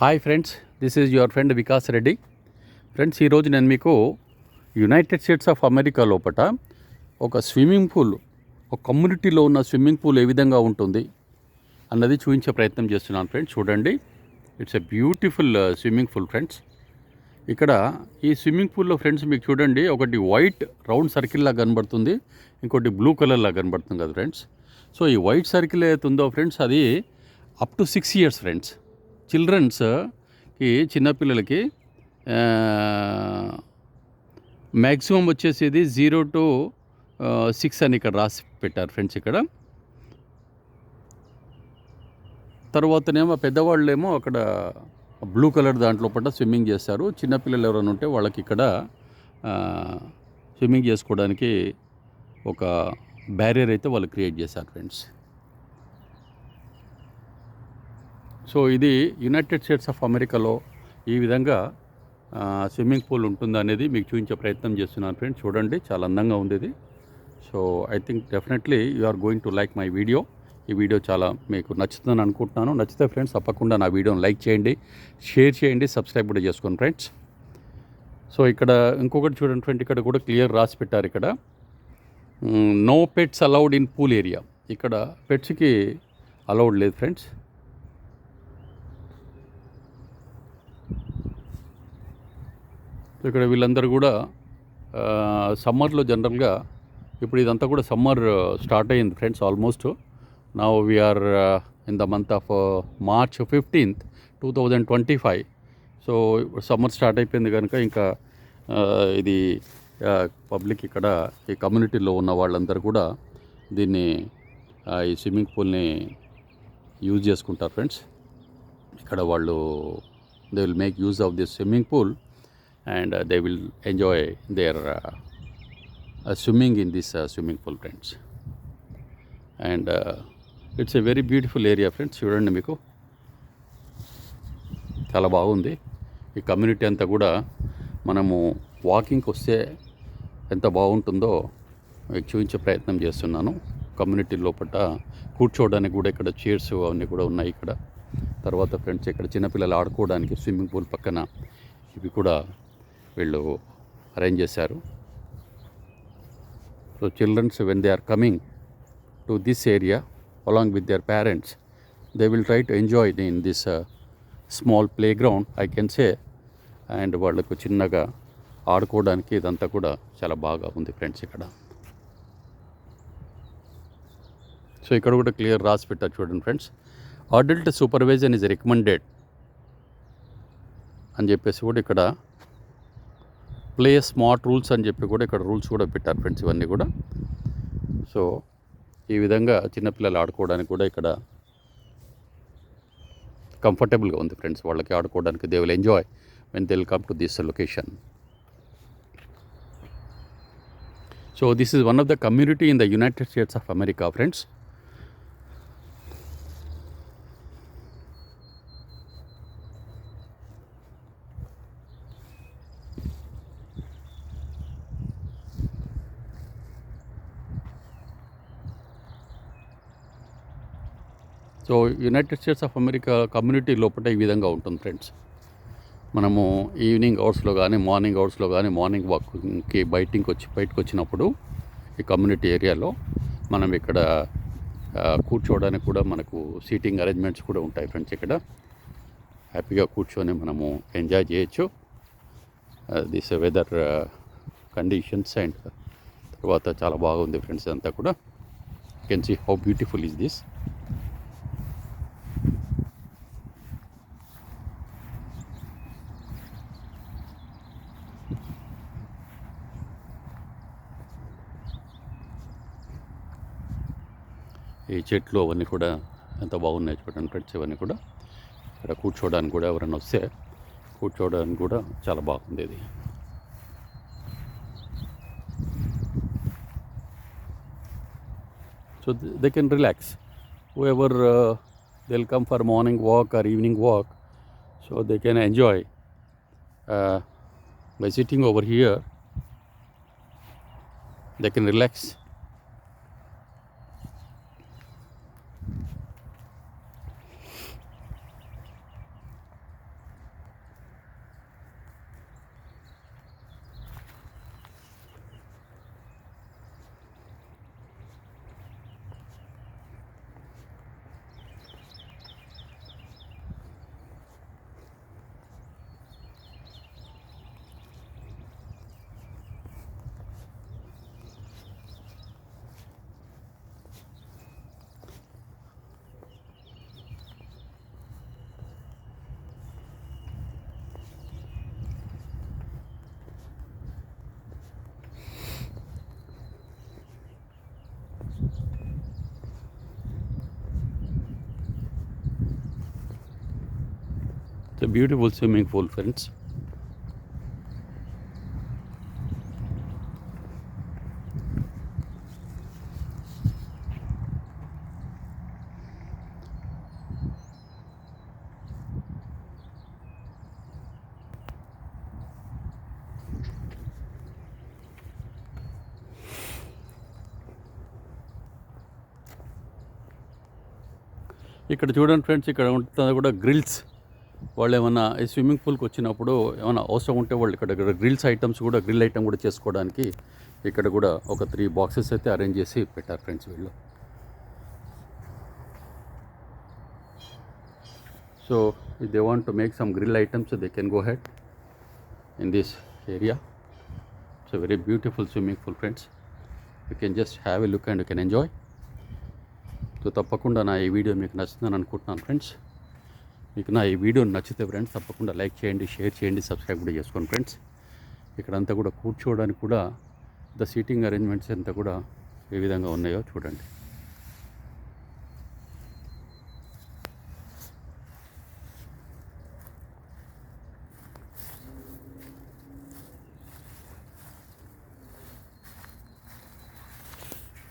Hi friends, this is your friend Vikas Reddy. Friends, ఈరోజు నేను మీకు యునైటెడ్ స్టేట్స్ ఆఫ్ అమెరికా లోపట ఒక స్విమ్మింగ్ పూల్, ఒక కమ్యూనిటీలో ఉన్న స్విమ్మింగ్ పూల్ ఏ విధంగా ఉంటుంది అన్నది చూపించే ప్రయత్నం చేస్తున్నాను. ఫ్రెండ్స్ చూడండి, it's a beautiful swimming pool. Friends, ఇక్కడ ఈ స్విమ్మింగ్ పూల్లో ఫ్రెండ్స్ మీకు చూడండి, ఒకటి వైట్ రౌండ్ సర్కిల్ లాగా కనబడుతుంది, ఇంకోటి బ్లూ కలర్ లాగా కనబడుతుంది కదా ఫ్రెండ్స్. సో ఈ వైట్ సర్కిల్ ఏదైతే ఉందో ఫ్రెండ్స్, అది అప్ టు 6 years ఫ్రెండ్స్. చిల్డ్రన్స్కి, చిన్నపిల్లలకి మ్యాక్సిమం వచ్చేసేది 0 to 6 అని ఇక్కడ రాసి పెట్టారు ఫ్రెండ్స్. ఇక్కడ తర్వాతనేమో పెద్దవాళ్ళేమో అక్కడ బ్లూ కలర్ దాంట్లో పట్ల స్విమ్మింగ్ చేస్తారు. చిన్నపిల్లలు ఎవరైనా ఉంటే వాళ్ళకి ఇక్కడ స్విమ్మింగ్ చేసుకోవడానికి ఒక బ్యారియర్ అయితే వాళ్ళు క్రియేట్ చేశారు ఫ్రెండ్స్. సో ఇది యునైటెడ్ స్టేట్స్ ఆఫ్ అమెరికాలో ఈ విధంగా స్విమ్మింగ్ పూల్ ఉంటుంది అనేది మీకు చూపించే ప్రయత్నం చేస్తున్నాను ఫ్రెండ్స్. చూడండి, చాలా అందంగా ఉంది ఇది. So I think definitely you are going to like my video. ఈ వీడియో చాలా మీకు నచ్చుతుందని అనుకుంటున్నాను. నచ్చితే ఫ్రెండ్స్ తప్పకుండా నా వీడియోని లైక్ చేయండి, షేర్ చేయండి, సబ్స్క్రైబ్ కూడా చేసుకోండి ఫ్రెండ్స్. సో ఇక్కడ ఇంకొకటి చూడండి ఫ్రెండ్, ఇక్కడ కూడా క్లియర్ రాసి పెట్టారు. ఇక్కడ no pets allowed in pool area. ఇక్కడ పెట్స్కి అలౌడ్ లేదు ఫ్రెండ్స్. ఇక్కడ వీళ్ళందరూ కూడా సమ్మర్లో జనరల్గా, ఇప్పుడు ఇదంతా కూడా సమ్మర్ స్టార్ట్ అయ్యింది friends. Almost now we're in the month of March 15th, 2025. So summer start అయిపోయింది కనుక ఇంకా ఇది పబ్లిక్, ఇక్కడ ఈ కమ్యూనిటీలో ఉన్న వాళ్ళందరూ కూడా దీన్ని, ఈ స్విమ్మింగ్ పూల్ని యూజ్ చేసుకుంటారు ఫ్రెండ్స్. ఇక్కడ వాళ్ళు they will make use of this swimming pool and they will enjoy their swimming in this swimming pool friends. And it's a very beautiful area friends. చూడండి, మీకు చాలా బాగుంది. ఈ కమ్యూనిటీ అంతా కూడా మనము వాకింగ్కి వస్తే ఎంత బాగుంటుందో మీకు చూపించే ప్రయత్నం చేస్తున్నాను. కమ్యూనిటీ లోపల కూర్చోవడానికి కూడా ఇక్కడ చైర్స్ అవన్నీ కూడా ఉన్నాయి ఇక్కడ. తర్వాత ఫ్రెండ్స్, ఇక్కడ చిన్నపిల్లలు ఆడుకోవడానికి స్విమ్మింగ్ పూల్ పక్కన ఇవి కూడా వీళ్ళు అరేంజ్ చేశారు. So childrens when they are coming to this area along with their parents, they will try to enjoy in this small play ground I can say. And వాళ్ళకు చిన్నగా ఆడుకోవడానికి ఇదంతా కూడా చాలా బాగా ఉంది ఫ్రెండ్స్ ఇక్కడ. సో ఇక్కడ కూడా క్లియర్ రాసి పెట్టారు చూడండి friends, adult supervision is recommended అని చెప్పేసి కూడా ఇక్కడ ప్లే స్మార్ట్ రూల్స్ అని చెప్పి కూడా ఇక్కడ రూల్స్ కూడా పెట్టారు ఫ్రెండ్స్, ఇవన్నీ కూడా. సో ఈ విధంగా చిన్నపిల్లలు ఆడుకోవడానికి కూడా ఇక్కడ కంఫర్టబుల్గా ఉంది ఫ్రెండ్స్. వాళ్ళకి ఆడుకోవడానికి they will enjoy when they will come to this location. So this is one of the community in the United states of America friends. So United states of America community లోపల ఈ విధంగా ఉంటుంది friends. మనము evening అవర్స్లో కానీ, morning అవర్స్లో కానీ, morning వాక్కి బయటకు వచ్చినప్పుడు ఈ కమ్యూనిటీ ఏరియాలో మనం ఇక్కడ కూర్చోవడానికి కూడా మనకు సీటింగ్ అరేంజ్మెంట్స్ కూడా ఉంటాయి ఫ్రెండ్స్. ఇక్కడ హ్యాపీగా కూర్చొని మనము ఎంజాయ్ చేయొచ్చు దిస్ వెదర్ కండిషన్స్. అండ్ తర్వాత చాలా బాగుంది ఫ్రెండ్స్ అంతా కూడా. You can see how beautiful is this. ఈ చెట్లు అవన్నీ కూడా ఎంత బాగున్నాయి చూడండి ఫ్రెండ్స్. ఇవన్నీ కూడా ఇక్కడ కూర్చోవడానికి కూడా, ఎవరైనా వస్తే కూర్చోవడానికి కూడా చాలా బాగుంది ఇది. So they can relax whoever they'll come for morning walk or evening walk, so they can enjoy by sitting over here. They can relax. It's a beautiful swimming pool, friends. ఇక్కడ చూడండి ఫ్రెండ్స్, ఇక్కడ ఉంటుంది కూడా grills. వాళ్ళు ఏమన్నా ఈ swimming పూల్కి వచ్చినప్పుడు ఏమైనా అవసరం ఉంటే వాళ్ళు ఇక్కడ గ్రిల్స్ ఐటమ్స్ కూడా, గ్రిల్ ఐటమ్ కూడా చేసుకోవడానికి ఇక్కడ కూడా ఒక 3 బాక్సెస్ అయితే అరేంజ్ చేసి పెట్టారు ఫ్రెండ్స్ వీళ్ళు. So if they want to make some grill items, they can go ahead in this area. It's a very beautiful swimming pool, friends. You can just have a look and you can enjoy. So తప్పకుండా నా ఈ video మీకు నచ్చుతుందని అనుకుంటున్నాను friends. మీకు నా ఈ video నచ్చితే ఫ్రెండ్స్ తప్పకుండా లైక్ చేయండి, షేర్ చేయండి, సబ్స్క్రైబ్ కూడా చేసుకోండి ఫ్రెండ్స్. ఇక్కడంతా కూడా కూర్చోవడానికి కూడా సీటింగ్ అరేంజ్మెంట్స్ అంతా కూడా ఏ విధంగా ఉన్నాయో చూడండి.